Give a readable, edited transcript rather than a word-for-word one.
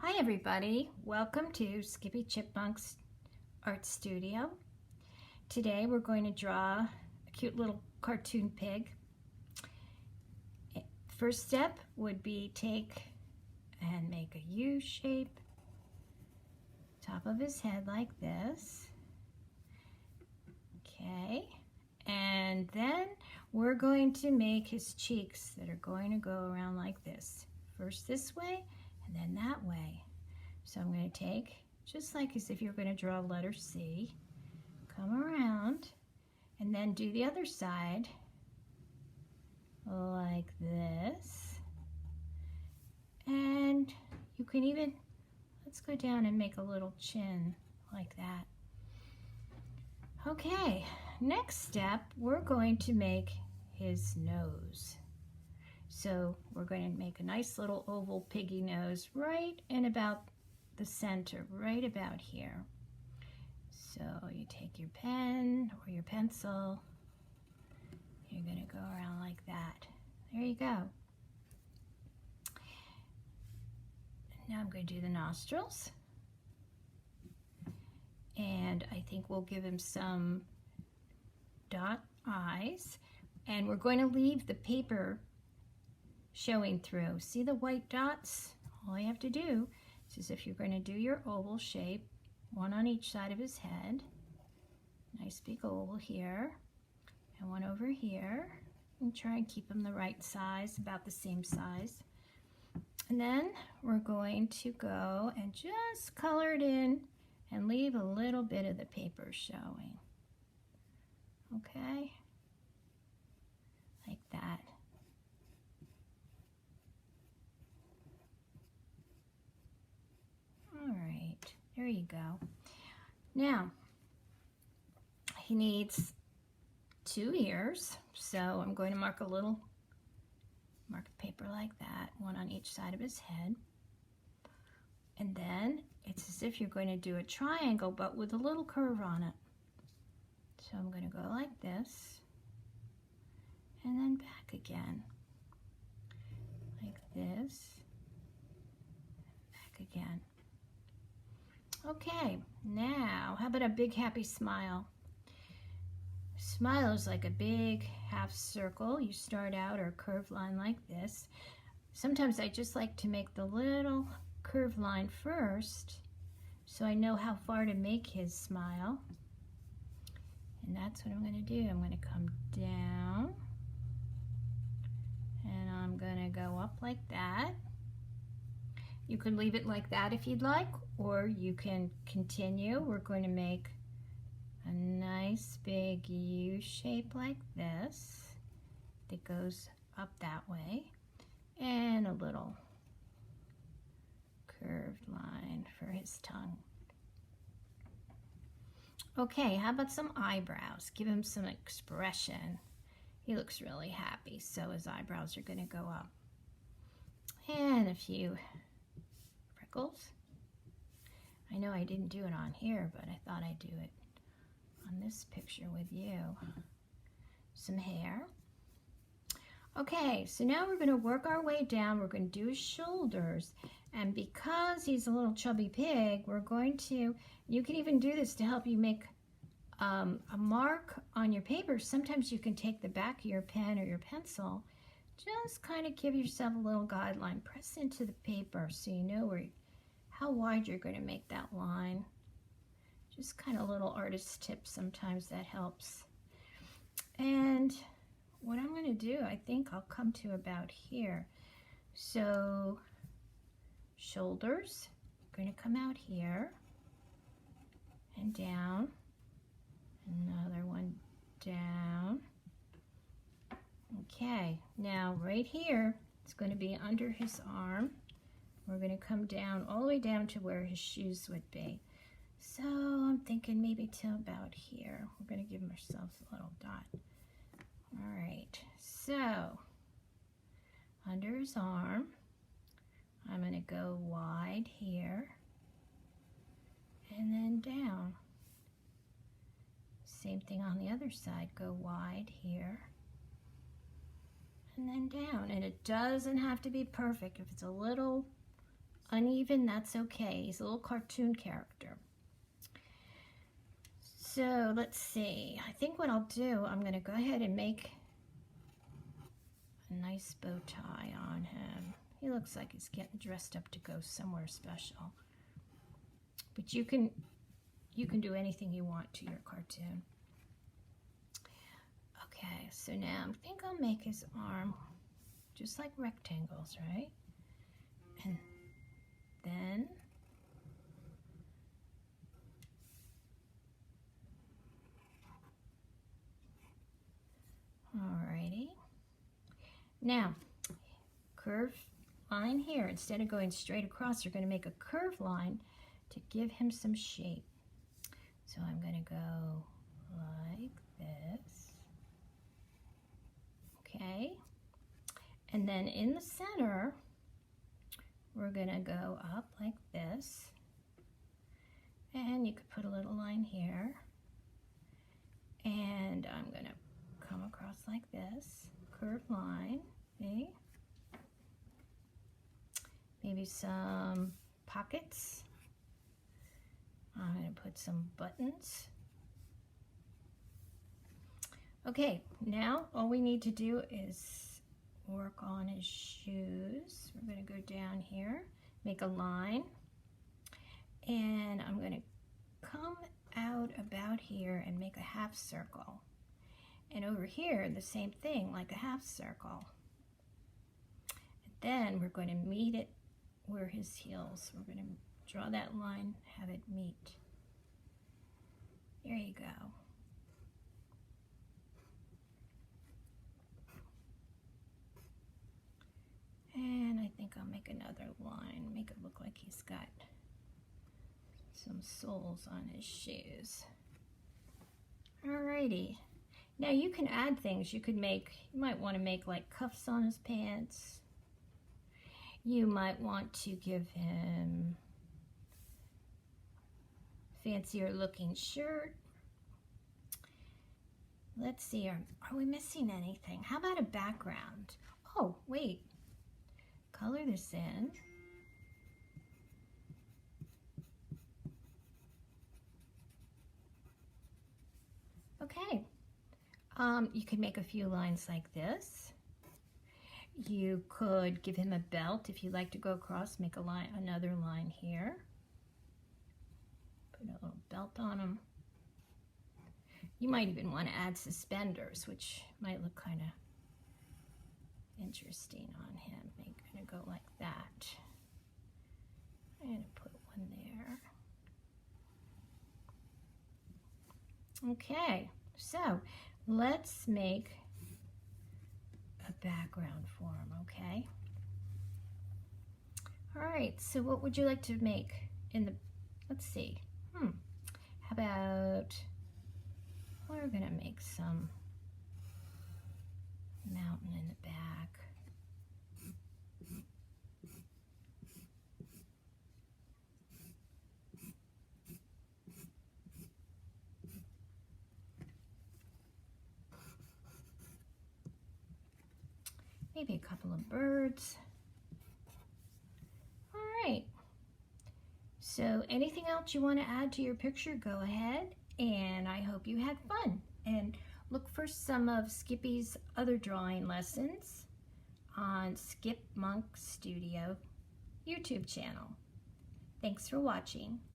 Hi everybody, welcome to Skippy ChipMunks Art Studio. Today we're going to draw a cute little cartoon pig. First step would be take and make a U shape, top of his head like this. Okay, and then we're going to make his cheeks that are going to go around like this. First this way, and then that way. So I'm going to take, just like as if you're going to draw a letter C, come around, and then do the other side like this. And you can even, let's go down and make a little chin like that. Okay, next step, we're going to make his nose. So we're going to make a nice little oval piggy nose right in about the center, right about here. So you take your pen or your pencil, you're going to go around like that. There you go. Now I'm going to do the nostrils. And I think we'll give him some dot eyes. And we're going to leave the paper showing through. See the white dots? All you have to do is, if you're going to do your oval shape, one on each side of his head, nice big oval here, and one over here, and try and keep them the right size, about the same size. And then we're going to go and just color it in and leave a little bit of the paper showing. Okay? Like that. All right, there you go. Now, he needs 2 ears, so I'm going to mark the paper like that, one on each side of his head. And then it's as if you're going to do a triangle, but with a little curve on it. So I'm going to go like this, and then back again, like this, back again. Okay, now how about a big happy smile? Smile is like a big half circle. You start out or a curved line like this. Sometimes I just like to make the little curved line first so I know how far to make his smile. And that's what I'm going to do. I'm going to come down and I'm going to go up like that. You can leave it like that if you'd like, or you can continue. We're going to make a nice big U shape like this that goes up that way, and a little curved line for his tongue. Okay, how about some eyebrows? Give him some expression. He looks really happy, so his eyebrows are going to go up. And a few freckles. I know I didn't do it on here, but I thought I'd do it on this picture with you. Some hair. Okay, so now we're going to work our way down. We're going to do his shoulders. And because he's a little chubby pig, we're going to, you can even do this to help you make a mark on your paper. Sometimes you can take the back of your pen or your pencil, just kind of give yourself a little guideline. Press into the paper so you know how wide you're going to make that line. Just kind of little artist tips, sometimes that helps. And what I'm going to do, I think I'll come to about here. So shoulders, going to come out here and down, another one down. Okay, now right here, it's going to be under his arm. We're going to come down all the way down to where his shoes would be. So I'm thinking maybe till about here. We're going to give ourselves a little dot. All right, so under his arm, I'm going to go wide here and then down. Same thing on the other side, go wide here and then down. And it doesn't have to be perfect. If it's a little uneven, that's okay. He's a little cartoon character. So let's see. I think what I'll do, I'm going to go ahead and make a nice bow tie on him. He looks like he's getting dressed up to go somewhere special. But you can do anything you want to your cartoon. Okay, so now I think I'll make his arm just like rectangles, right? And then alrighty. Now, curve line here. Instead of going straight across, you're going to make a curved line to give him some shape. So I'm going to go like this. Okay. And then in the center, we're going to go up like this. And you could put a little line here. And I'm going to come across like this, curved line. Okay. Maybe some pockets. I'm going to put some buttons. Okay, now all we need to do is work on his shoes. We're going to go down here, make a line, and I'm going to come out about here and make a half circle. And over here, the same thing, like a half circle. And then we're going to meet it where his heels. We're going to draw that line, have it meet. There you go. And I think I'll make another line, make it look like he's got some soles on his shoes. Alrighty. Now you can add things. You might want to make like cuffs on his pants. You might want to give him a fancier looking shirt. Let's see, are we missing anything? How about a background? Oh, wait. Color this in. Okay. You could make a few lines like this. You could give him a belt if you'd like to go across, make a line, another line here. Put a little belt on him. You might even want to add suspenders, which might look kind of interesting on him. I'm going to go like that. I'm going to put one there. Okay, so let's make a background for him, okay? All right, so what would you like to make in the, let's see, how about, we're gonna make some mountain in the back. Maybe a couple of birds. All right. So anything else you want to add to your picture, go ahead. And I hope you had fun. And look for some of Skippy's other drawing lessons on ChipMunk's Studio YouTube channel. Thanks for watching.